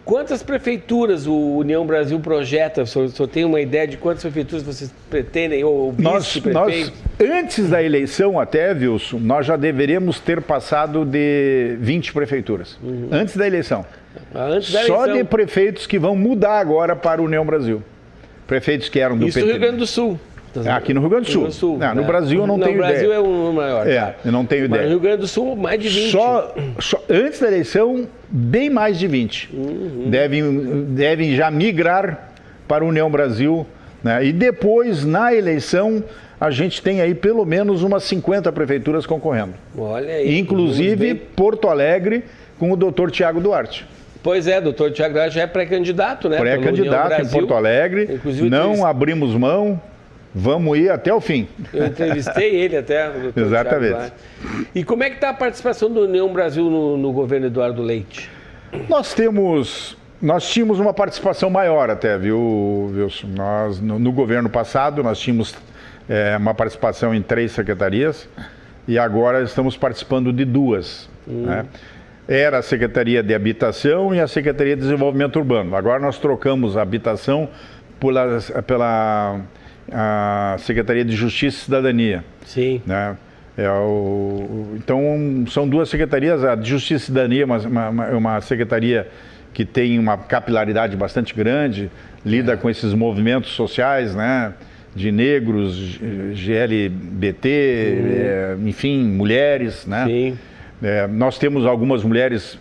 Quantas prefeituras o União Brasil projeta? O senhor tem uma ideia de quantas prefeituras vocês pretendem, ou vice-prefeitos? Antes da eleição até, Wilson, nós já deveríamos ter passado de 20 prefeituras. Antes da eleição. Antes da eleição. Só de prefeitos que vão mudar agora para o União Brasil. Prefeitos que eram do PT. Isso no Rio Grande do Sul. Aqui no Rio Grande do Sul. Não, no Brasil eu não tenho ideia. No Brasil é o maior. Eu não tenho ideia. Mas no Rio Grande do Sul, mais de 20. Só antes da eleição, bem mais de 20. Devem já migrar para a União Brasil. Né? E depois, na eleição, a gente tem aí pelo menos umas 50 prefeituras concorrendo. Olha aí. Inclusive Porto Alegre, com o doutor Tiago Duarte. Pois é, doutor Tiago Duarte já é pré-candidato, né? Pré-candidato em Porto Alegre. Inclusive, não abrimos mão. Vamos ir até o fim. Eu entrevistei ele até. Exatamente. E como é que está a participação do União Brasil no governo Eduardo Leite? Nós tínhamos uma participação maior até, viu, Wilson? Nós, no governo passado, nós tínhamos uma participação em 3 secretarias e agora estamos participando de 2. Né? Era a Secretaria de Habitação e a Secretaria de Desenvolvimento Urbano. Agora nós trocamos a habitação pela a Secretaria de Justiça e Cidadania. Sim. Né? Então, são 2 secretarias. A de Justiça e Cidadania é uma secretaria que tem uma capilaridade bastante grande, lida com esses movimentos sociais, né? De negros, GLBT, enfim, mulheres. Né? Sim. Nós temos algumas mulheres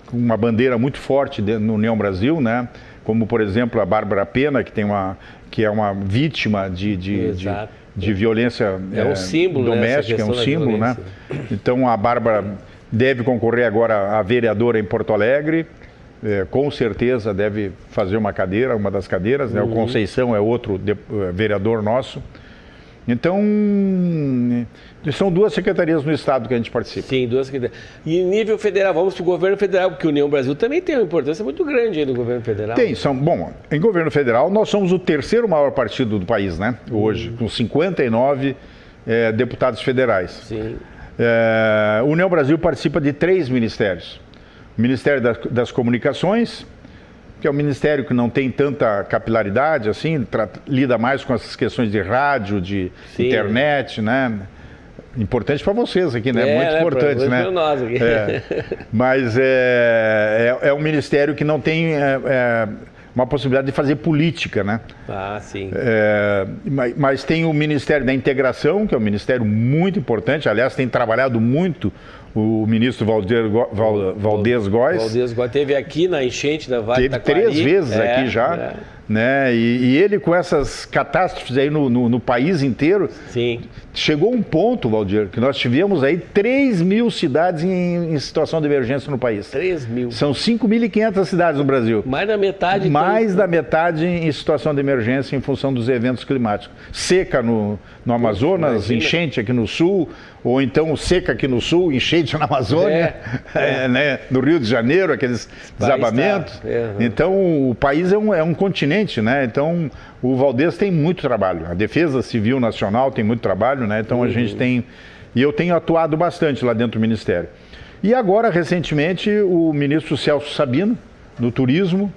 com uma bandeira muito forte no União Brasil, né? Como, por exemplo, a Bárbara Pena, que é uma vítima de violência doméstica, é um símbolo, né? Então, a Bárbara deve concorrer agora a vereadora em Porto Alegre, com certeza deve fazer uma das cadeiras, né? O Conceição é outro vereador nosso. Então, são 2 secretarias no estado que a gente participa. Sim, 2 secretarias. E em nível federal, vamos para o governo federal, porque a União Brasil também tem uma importância muito grande aí no governo federal. Bom, em governo federal nós somos o 3º maior partido do país, né? Hoje, com 59 deputados federais. Sim. A União Brasil participa de 3 ministérios. O Ministério das Comunicações, que é um ministério que não tem tanta capilaridade, assim, lida mais com essas questões de rádio, de internet, né? Importante para vocês aqui, né? Muito importante, né? Para nós aqui. Mas é um ministério que não tem uma possibilidade de fazer política, né? Ah, sim. Mas tem o Ministério da Integração, que é um ministério muito importante, aliás, tem trabalhado muito o ministro Valdez Góes. Valdez Góes teve aqui na enchente da Vale do Taquari. Teve 3 vezes aqui já. Né? E ele com essas catástrofes aí no país inteiro, sim, chegou um ponto, Valdir, que nós tivemos aí 3.000 cidades em situação de emergência no país. 3.000. São 5.500 cidades no Brasil. Mais da metade. Mais da metade em situação de emergência em função dos eventos climáticos. Seca no Amazonas, enchente aqui no sul, ou então seca aqui no sul, enchente enchente na Amazônia, né? No Rio de Janeiro, aqueles desabamentos. Então, o país é um continente, né? Então, o Valdez tem muito trabalho. A Defesa Civil Nacional tem muito trabalho, né? Então, a gente tem... E eu tenho atuado bastante lá dentro do Ministério. E agora, recentemente, o ministro Celso Sabino, no turismo,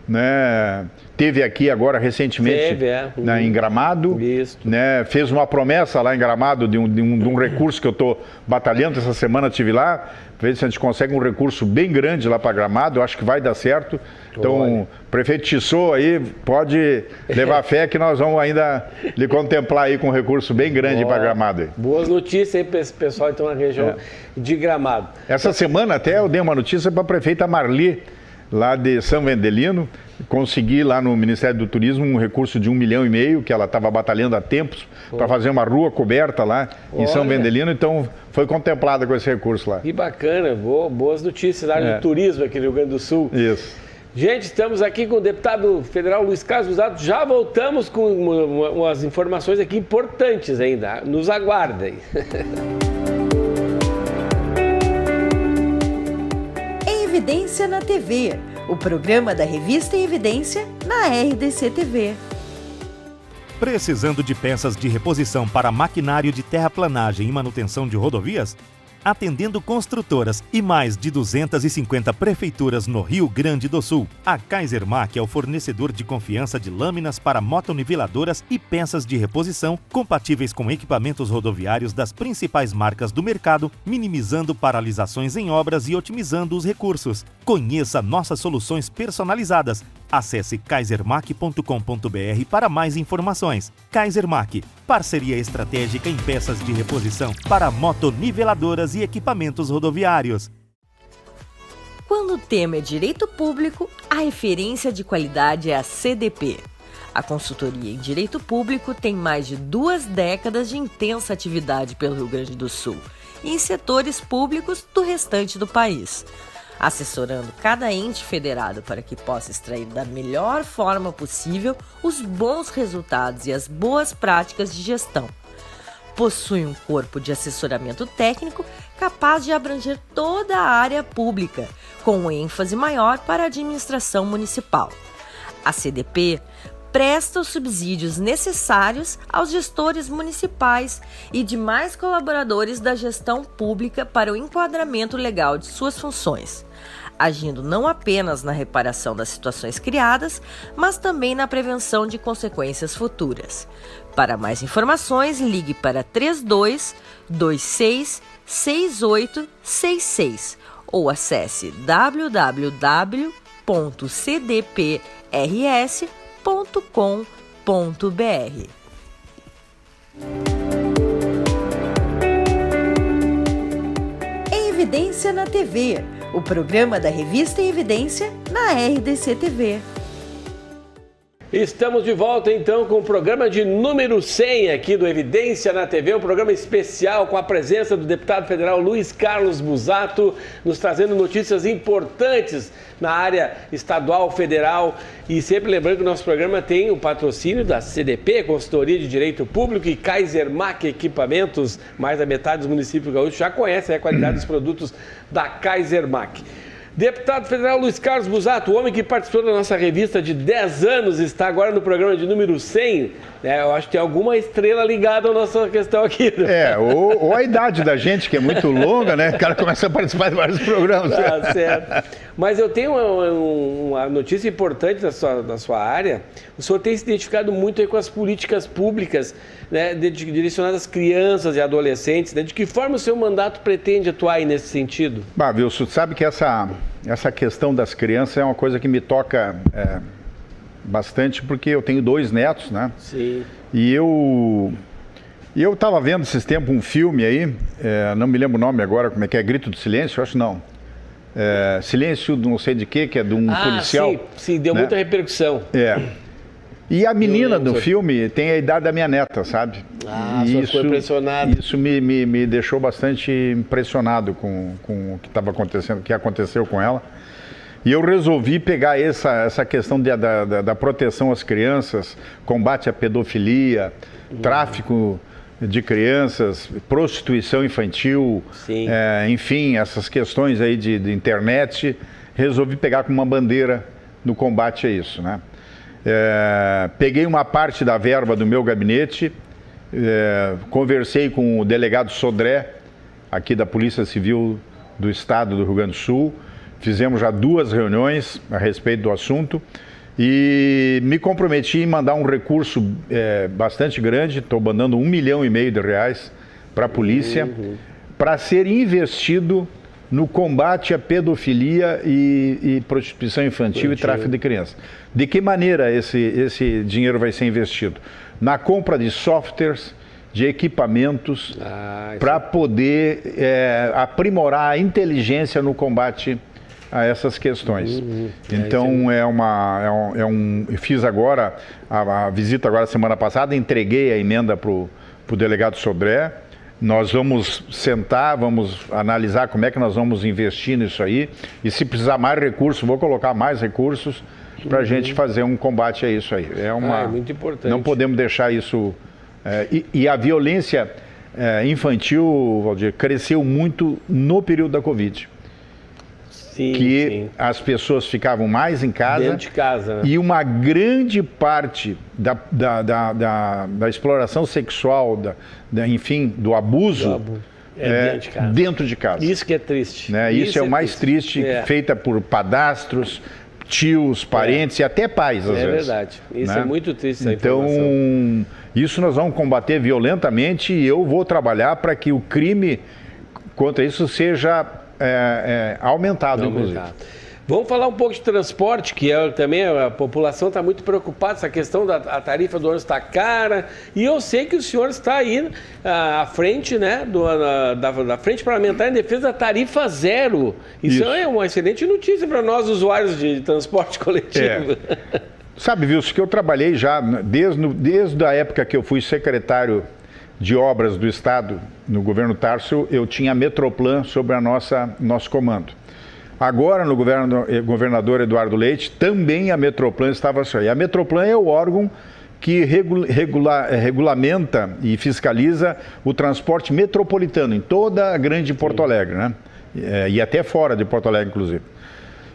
né, teve aqui agora recentemente né, em Gramado, né, fez uma promessa lá em Gramado de um recurso que eu estou batalhando. Essa semana estive lá, ver se a gente consegue um recurso bem grande lá para Gramado. Eu acho que vai dar certo. Então, o prefeito Tissot aí pode levar fé que nós vamos ainda lhe contemplar aí com um recurso bem grande para Gramado. Aí. Boas notícias aí para esse pessoal então na região de Gramado. Essa semana até eu dei uma notícia para a prefeita Marli, lá de São Vendelino, consegui lá no Ministério do Turismo um recurso de 1,5 milhão, que ela estava batalhando há tempos, para fazer uma rua coberta lá em São Vendelino, então foi contemplada com esse recurso lá. Que bacana, boas notícias da área do turismo aqui no Rio Grande do Sul. Isso. Gente, estamos aqui com o deputado federal Luiz Carlos Busato, já voltamos com umas informações aqui importantes ainda, nos aguardem. Evidência na TV, o programa da revista Evidência na RDC TV. Precisando de peças de reposição para maquinário de terraplanagem e manutenção de rodovias? Atendendo construtoras e mais de 250 prefeituras no Rio Grande do Sul, a Kaisermac é o fornecedor de confiança de lâminas para motoniveladoras e peças de reposição compatíveis com equipamentos rodoviários das principais marcas do mercado, minimizando paralisações em obras e otimizando os recursos. Conheça nossas soluções personalizadas. Acesse kaisermac.com.br para mais informações. Kaisermac, parceria estratégica em peças de reposição para motoniveladoras e equipamentos rodoviários. Quando o tema é direito público, a referência de qualidade é a CDP. A consultoria em direito público tem mais de 2 décadas de intensa atividade pelo Rio Grande do Sul e em setores públicos do restante do país, assessorando cada ente federado para que possa extrair da melhor forma possível os bons resultados e as boas práticas de gestão. Possui um corpo de assessoramento técnico capaz de abranger toda a área pública, com ênfase maior para a administração municipal. A CDP presta os subsídios necessários aos gestores municipais e demais colaboradores da gestão pública para o enquadramento legal de suas funções, agindo não apenas na reparação das situações criadas, mas também na prevenção de consequências futuras. Para mais informações, ligue para 32 26 6866 ou acesse www.cdprs.com.br. Evidência na TV, o programa da revista Evidência na RDC TV. Estamos de volta então com o programa de número 100 aqui do Evidência na TV, um programa especial com a presença do deputado federal Luiz Carlos Busato, nos trazendo notícias importantes na área estadual, federal, e sempre lembrando que o nosso programa tem o patrocínio da CDP, Consultoria de Direito Público, e Kaisermac Equipamentos. Mais da metade dos municípios gaúchos já conhecem a qualidade dos produtos da Kaisermac. Deputado federal Luiz Carlos Busato, o homem que participou da nossa revista de 10 anos, está agora no programa de número 100. Eu acho que tem alguma estrela ligada à nossa questão aqui. Ou a idade da gente, que é muito longa, né? O cara começa a participar de vários programas. Tá certo. Mas eu tenho uma notícia importante da sua área. O senhor tem se identificado muito aí com as políticas públicas, né, direcionadas às crianças e adolescentes, né? De que forma o seu mandato pretende atuar aí nesse sentido? Wilson, sabe que essa questão das crianças é uma coisa que me toca bastante, porque eu tenho 2 netos, né? Sim. E eu estava vendo esses tempos um filme aí, não me lembro o nome agora, como é que é? Grito do Silêncio? Eu acho não. Silêncio não sei de quê, que é de um policial. Sim, deu muita repercussão. E a menina do filme tem a idade da minha neta, sabe? E ficou impressionado. Isso me deixou bastante impressionado com o que estava acontecendo, o que aconteceu com ela. E eu resolvi pegar essa questão da proteção às crianças, combate à pedofilia, tráfico de crianças, prostituição infantil, enfim, essas questões aí de internet, resolvi pegar como uma bandeira no combate a isso, né? Peguei uma parte da verba do meu gabinete, conversei com o delegado Sodré, aqui da Polícia Civil do Estado do Rio Grande do Sul, fizemos já 2 reuniões a respeito do assunto e me comprometi em mandar um recurso bastante grande, estou mandando R$1,5 milhão para a polícia, para ser investido no combate à pedofilia e prostituição infantil e tráfico de crianças. De que maneira esse dinheiro vai ser investido? Na compra de softwares, de equipamentos, para poder aprimorar a inteligência no combate a essas questões. Então, eu fiz agora, a visita agora semana passada, entreguei a emenda para o delegado Sodré. Nós vamos sentar, vamos analisar como é que nós vamos investir nisso aí. E se precisar mais recursos, vou colocar mais recursos para a gente fazer um combate a isso aí. É muito importante. Não podemos deixar isso... E a violência infantil, Valdir, cresceu muito no período da Covid. Sim. As pessoas ficavam mais em casa. Dentro de casa, né? E uma grande parte da exploração sexual, enfim, do abuso, dentro de casa. Isso que é triste. Né? Isso é o mais triste, feita por padastros, tios, parentes e até pais, às vezes. É verdade. Isso é muito triste, essa informação. Então, isso nós vamos combater violentamente e eu vou trabalhar para que o crime contra isso seja aumentado, inclusive. Vamos falar um pouco de transporte, que também a população está muito preocupada, essa questão da tarifa do ônibus está cara, e eu sei que o senhor está aí à frente, né, da Frente Parlamentar em defesa da tarifa zero. Isso é uma excelente notícia para nós, usuários de transporte coletivo. Sabe, Wilson, que eu trabalhei já, desde a época que eu fui secretário de obras do Estado, no governo Tarso, eu tinha a Metroplan sobre nosso comando. Agora, no governador Eduardo Leite, também a Metroplan estava só. E a Metroplan é o órgão que regulamenta e fiscaliza o transporte metropolitano em toda a grande Porto Alegre, né? E até fora de Porto Alegre, inclusive.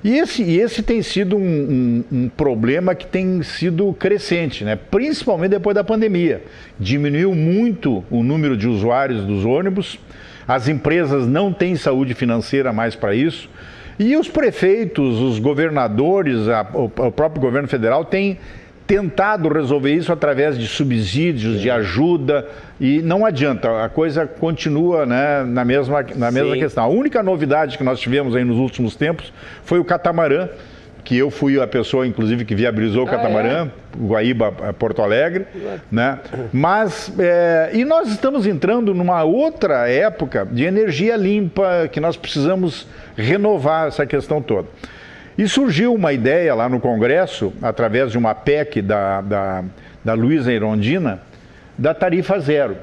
E esse tem sido um problema que tem sido crescente, né? Principalmente depois da pandemia. Diminuiu muito o número de usuários dos ônibus, as empresas não têm saúde financeira mais para isso, e os prefeitos, os governadores, o próprio governo federal têm tentado resolver isso através de subsídios, de ajuda, e não adianta, a coisa continua, né, na mesma questão. A única novidade que nós tivemos aí nos últimos tempos foi o catamarã, que eu fui a pessoa, inclusive, que viabilizou o catamarã, Guaíba, Porto Alegre, né? Mas, e nós estamos entrando numa outra época de energia limpa, que nós precisamos renovar essa questão toda. E surgiu uma ideia lá no Congresso, através de uma PEC da Luísa Erundina, da tarifa zero.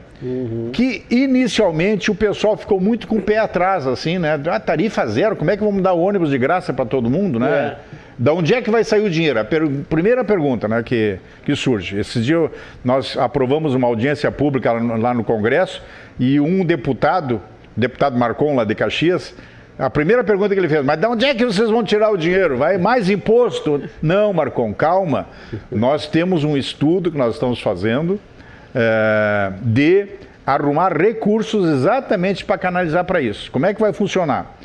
Que inicialmente o pessoal ficou muito com o pé atrás, assim, né? A tarifa zero, como é que vamos dar ônibus de graça para todo mundo, né? Da onde é que vai sair o dinheiro? A primeira pergunta, né, que surge. Esses dias nós aprovamos uma audiência pública lá no Congresso e um deputado, o deputado Marcon, lá de Caxias, a primeira pergunta que ele fez, mas de onde é que vocês vão tirar o dinheiro? Vai mais imposto? Não, Marcon, calma. Nós temos um estudo que nós estamos fazendo de arrumar recursos exatamente para canalizar para isso. Como é que vai funcionar?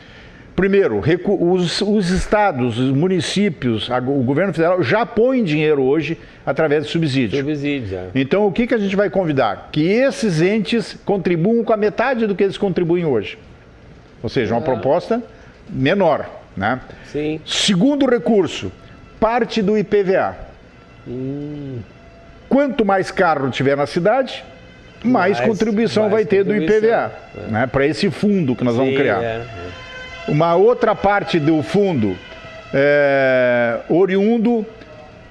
Primeiro, os estados, os municípios, o governo federal já põe dinheiro hoje através de subsídio. Então, o que a gente vai convidar? Que esses entes contribuam com a metade do que eles contribuem hoje. Ou seja, uma proposta menor, né? Sim. Segundo recurso, parte do IPVA. Quanto mais carro tiver na cidade, mais contribuição vai ter do IPVA, né? Para esse fundo que nós vamos criar. Uma outra parte do fundo oriundo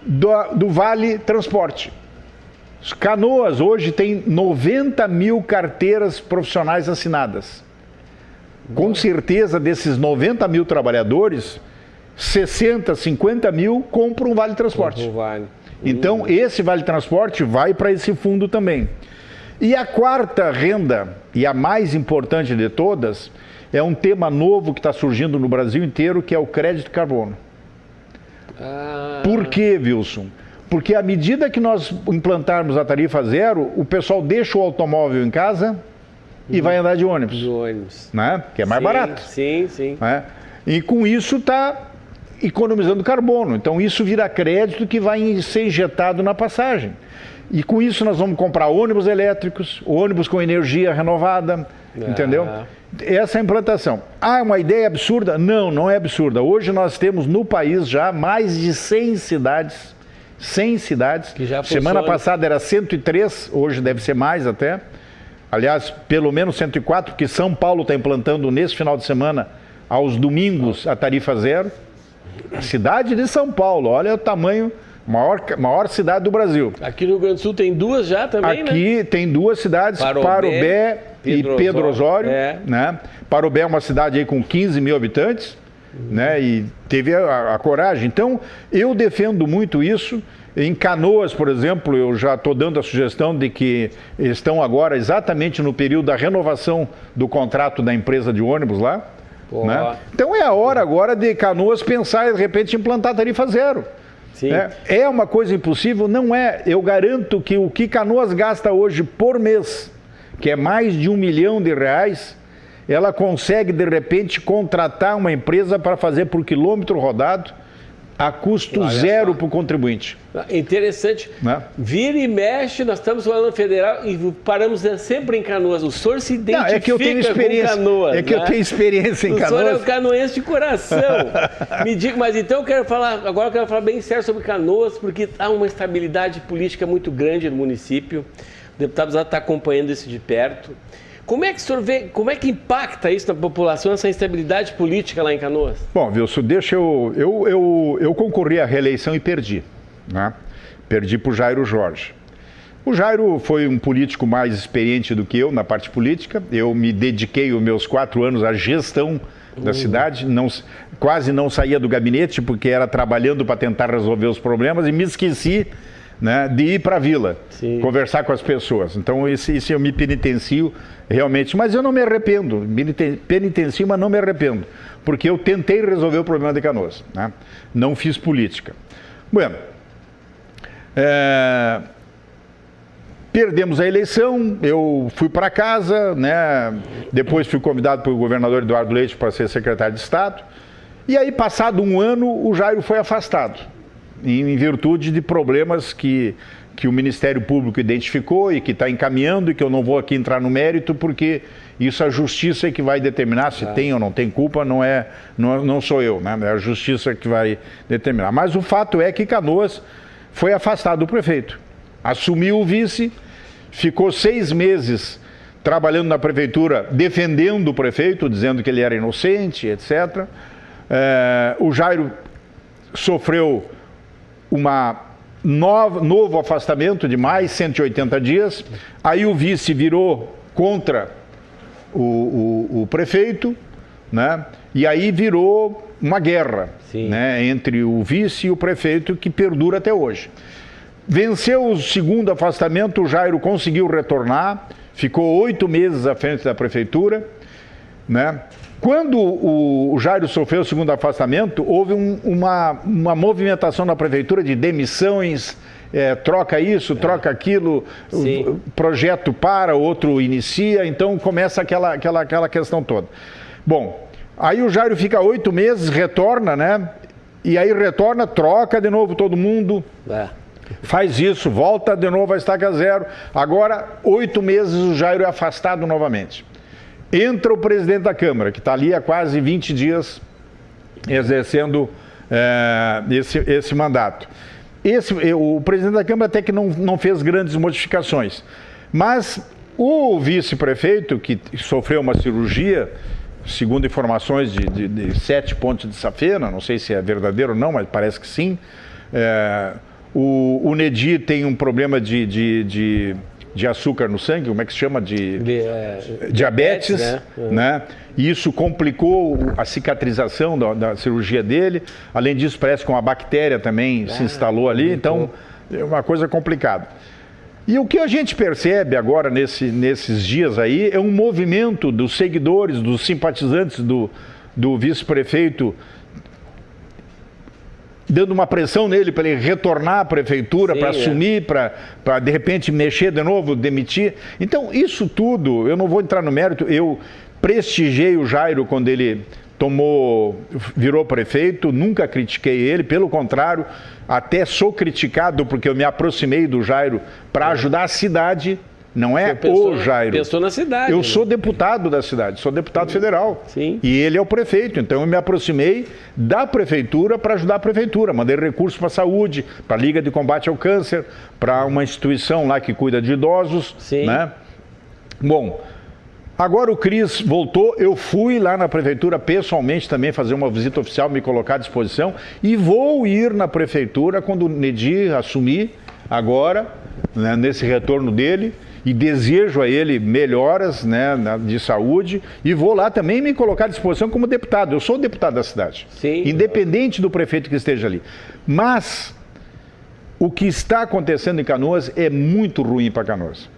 do Vale Transporte. Canoas hoje tem 90 mil carteiras profissionais assinadas. Com certeza, desses 90 mil trabalhadores, 60, 50 mil compram um Vale Transporte. Então, esse Vale Transporte vai para esse fundo também. E a quarta renda, e a mais importante de todas, é um tema novo que está surgindo no Brasil inteiro, que é o crédito carbono. Por quê, Wilson? Porque à medida que nós implantarmos a tarifa zero, o pessoal deixa o automóvel em casa e vai andar de ônibus. Né? Que é mais barato. Sim. Né? E com isso está economizando carbono. Então isso vira crédito que vai ser injetado na passagem. E com isso nós vamos comprar ônibus elétricos, ônibus com energia renovada, entendeu? Essa é a implantação. É uma ideia absurda? Não, não é absurda. Hoje nós temos no país já mais de 100 cidades. 100 cidades. Que já semana passada era 103, hoje deve ser mais até. Aliás, pelo menos 104, porque São Paulo está implantando nesse final de semana, aos domingos, a tarifa zero. A cidade de São Paulo, olha o tamanho, maior cidade do Brasil. Aqui no Rio Grande do Sul tem duas já também, Aqui tem duas cidades, Parobé e Pedro Osório. Né? Parobé é uma cidade aí com 15 mil habitantes, né? E teve a coragem. Então, eu defendo muito isso. Em Canoas, por exemplo, eu já estou dando a sugestão de que estão agora exatamente no período da renovação do contrato da empresa de ônibus lá. Né? Então é a hora agora de Canoas pensar, de repente, em implantar tarifa zero. Sim. É uma coisa impossível? Não é. Eu garanto que o que Canoas gasta hoje por mês, que é mais de R$1 milhão, ela consegue, de repente, contratar uma empresa para fazer por quilômetro rodado a custo zero para o contribuinte. Interessante. Né? Vira e mexe, nós estamos falando federal e paramos sempre em Canoas. O senhor se identifica é que eu tenho experiência, com Canoas. É que eu tenho experiência em Canoas. O senhor é um canoense de coração. Me diga, mas então agora eu quero falar bem sério sobre Canoas, porque há uma estabilidade política muito grande no município. O deputado Zé está acompanhando isso de perto. Como é que o senhor vê, como é que impacta isso na população, essa instabilidade política lá em Canoas? Bom, Wilson, eu concorri à reeleição e perdi, né? Perdi para o Jairo Jorge. O Jairo foi um político mais experiente do que eu na parte política. Eu me dediquei os meus 4 anos à gestão da cidade, quase não saía do gabinete porque era trabalhando para tentar resolver os problemas e me esqueci, né, de ir para a vila, conversar com as pessoas. Então, isso eu me penitencio realmente, mas eu não me arrependo, penitencio, mas não me arrependo, porque eu tentei resolver o problema de Canoas, né? Não fiz política. Bueno, perdemos a eleição, eu fui para casa, né? Depois fui convidado pelo governador Eduardo Leite para ser secretário de Estado, e aí, passado um ano, o Jairo foi afastado, em virtude de problemas que o Ministério Público identificou e que está encaminhando, e que eu não vou aqui entrar no mérito, porque isso a justiça é que vai determinar se tem ou não tem culpa, não sou eu, né? É a justiça que vai determinar. Mas o fato é que Canoas foi afastado do prefeito, assumiu o vice, ficou 6 meses trabalhando na prefeitura, defendendo o prefeito, dizendo que ele era inocente, etc. O Jairo sofreu novo afastamento de mais 180 dias, aí o vice virou contra o prefeito, né? E aí virou uma guerra, né, entre o vice e o prefeito, que perdura até hoje. Venceu o segundo afastamento, o Jairo conseguiu retornar, ficou 8 meses à frente da prefeitura, né? Quando o Jairo sofreu o segundo afastamento, houve uma movimentação na prefeitura de demissões, troca isso, troca aquilo, o projeto para, outro inicia, então começa aquela questão toda. Bom, aí o Jairo fica 8 meses, retorna, né? E aí retorna, troca de novo todo mundo, faz isso, volta de novo a estaca zero. Agora, 8 meses o Jairo é afastado novamente. Entra o presidente da Câmara, que está ali há quase 20 dias exercendo esse mandato. O presidente da Câmara até que não fez grandes modificações, mas o vice-prefeito, que sofreu uma cirurgia, segundo informações de 7 pontos de safena, não sei se é verdadeiro ou não, mas parece que sim. O Nedi tem um problema de açúcar no sangue, como é que se chama? Diabetes, né? E isso complicou a cicatrização da cirurgia dele. Além disso, parece que uma bactéria também se instalou ali, então é uma coisa complicada. E o que a gente percebe agora nesses dias aí é um movimento dos seguidores, dos simpatizantes do vice-prefeito, dando uma pressão nele para ele retornar à prefeitura, para assumir, para de repente mexer de novo, demitir. Então, isso tudo, eu não vou entrar no mérito, eu prestigiei o Jairo quando ele virou prefeito, nunca critiquei ele, pelo contrário, até sou criticado porque eu me aproximei do Jairo para ajudar a cidade. Não é o Jairo. Pensou na cidade. Eu sou deputado da cidade, sou deputado federal. Sim. E ele é o prefeito, então eu me aproximei da prefeitura para ajudar a prefeitura. Mandei recursos para a saúde, para a Liga de Combate ao Câncer, para uma instituição lá que cuida de idosos. Sim. Né? Bom, agora o Cris voltou, eu fui lá na prefeitura pessoalmente também fazer uma visita oficial, me colocar à disposição, e vou ir na prefeitura quando o Nedir assumir agora, né, nesse retorno dele, e desejo a ele melhoras, né, de saúde, e vou lá também me colocar à disposição como deputado. Eu sou deputado da cidade, sim, independente do prefeito que esteja ali. Mas o que está acontecendo em Canoas é muito ruim para Canoas.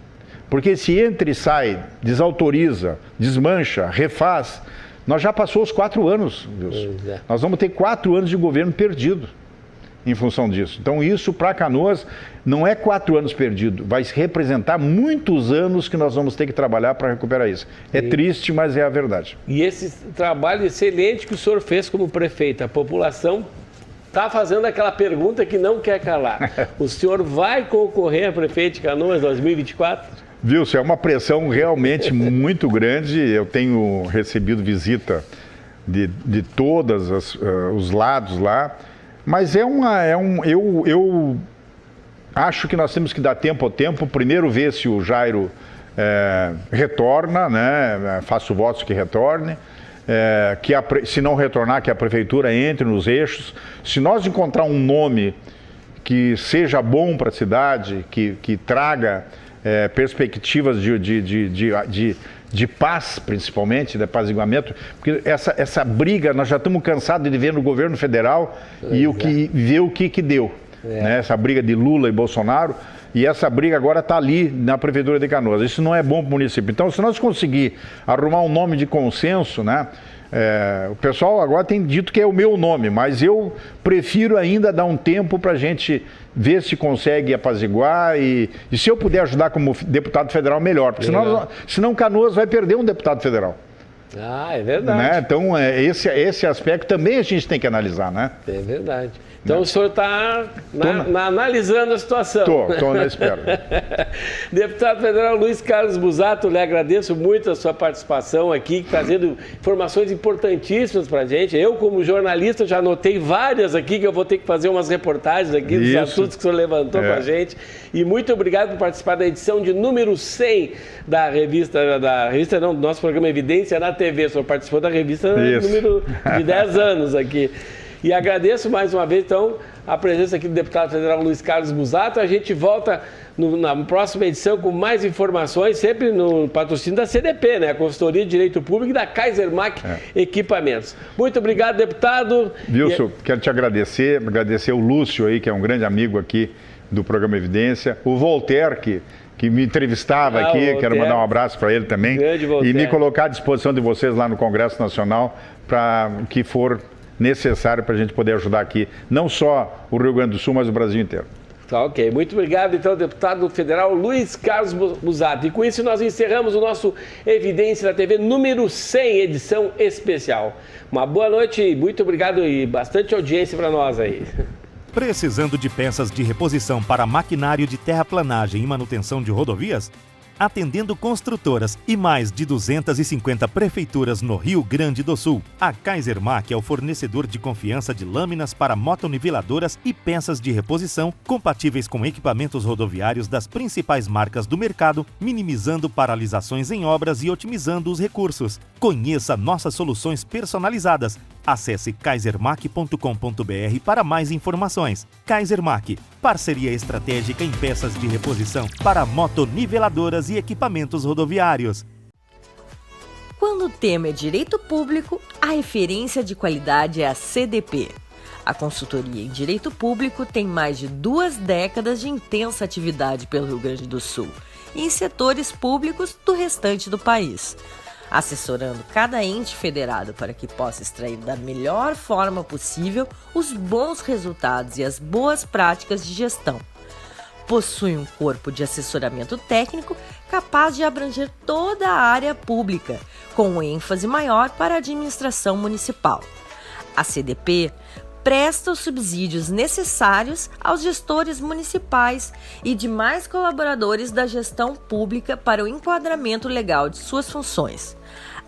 Porque se entra e sai, desautoriza, desmancha, refaz, nós já passou os 4 anos, Wilson. Nós vamos ter 4 anos de governo perdido em função disso. Então isso para Canoas não é 4 anos perdido, vai representar muitos anos que nós vamos ter que trabalhar para recuperar isso. É triste, mas é a verdade. E esse trabalho excelente que o senhor fez como prefeito, a população está fazendo aquela pergunta que não quer calar. O senhor vai concorrer a prefeito de Canoas 2024? Wilson, é uma pressão realmente muito grande. Eu tenho recebido visita de todos os lados lá. Mas eu acho que nós temos que dar tempo ao tempo. Primeiro ver se o Jairo retorna, né? Faço votos que retorne. Se não retornar, que a prefeitura entre nos eixos. Se nós encontrar um nome que seja bom para a cidade, que traga perspectivas de paz, principalmente, de apaziguamento, porque essa briga, nós já estamos cansados de ver no governo federal ver o que deu. Né? Essa briga de Lula e Bolsonaro, e essa briga agora está ali na Prefeitura de Canoas. Isso não é bom para o município. Então, se nós conseguir arrumar um nome de consenso, né? O pessoal agora tem dito que é o meu nome, mas eu prefiro ainda dar um tempo para a gente ver se consegue apaziguar e se eu puder ajudar como deputado federal, melhor, porque senão Canoas vai perder um deputado federal. Ah, é verdade. Né? Então, esse aspecto também a gente tem que analisar, né? É verdade. Então o senhor está analisando a situação. Estou na espera. Deputado federal Luiz Carlos Busato, lhe agradeço muito a sua participação aqui, trazendo informações importantíssimas para a gente. Eu, como jornalista, já anotei várias aqui, que eu vou ter que fazer umas reportagens aqui dos assuntos que o senhor levantou para a gente. E muito obrigado por participar da edição de número 100 do nosso programa Evidência na TV. O senhor participou da revista número de 10 anos aqui. E agradeço mais uma vez, então, a presença aqui do deputado federal Luiz Carlos Busato. A gente volta na próxima edição com mais informações, sempre no patrocínio da CDP, né? A Consultoria de Direito Público e da Kaisermack Equipamentos. Muito obrigado, deputado. Wilson, quero te agradecer o Lúcio aí, que é um grande amigo aqui do programa Evidência, o Voltaire, que me entrevistava aqui, quero mandar um abraço para ele também, e me colocar à disposição de vocês lá no Congresso Nacional para o que for necessário para a gente poder ajudar aqui, não só o Rio Grande do Sul, mas o Brasil inteiro. Tá, ok. Muito obrigado, então, deputado federal Luiz Carlos Busato. E com isso nós encerramos o nosso Evidência na TV número 100, edição especial. Uma boa noite, muito obrigado e bastante audiência para nós aí. Precisando de peças de reposição para maquinário de terraplanagem e manutenção de rodovias? Atendendo construtoras e mais de 250 prefeituras no Rio Grande do Sul, a Kaisermack é o fornecedor de confiança de lâminas para motoniveladoras e peças de reposição compatíveis com equipamentos rodoviários das principais marcas do mercado, minimizando paralisações em obras e otimizando os recursos. Conheça nossas soluções personalizadas. Acesse kaisermack.com.br para mais informações. Kaisermack, parceria estratégica em peças de reposição para motoniveladoras e equipamentos rodoviários. Quando o tema é direito público, a referência de qualidade é a CDP. A consultoria em direito público tem mais de 2 décadas de intensa atividade pelo Rio Grande do Sul e em setores públicos do restante do país, assessorando cada ente federado para que possa extrair da melhor forma possível os bons resultados e as boas práticas de gestão. Possui um corpo de assessoramento técnico capaz de abranger toda a área pública, com ênfase maior para a administração municipal. A CDP presta os subsídios necessários aos gestores municipais e demais colaboradores da gestão pública para o enquadramento legal de suas funções,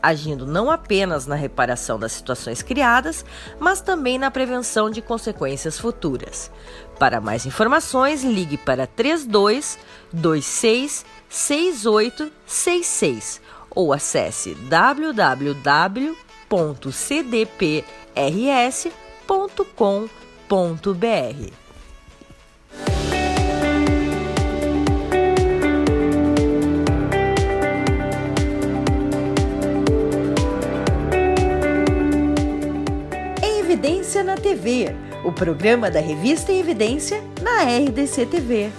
agindo não apenas na reparação das situações criadas, mas também na prevenção de consequências futuras. Para mais informações, ligue para 32 26 6866 ou acesse www.cdprs.com.br. Evidência na TV, o programa da revista Evidência na RDC TV.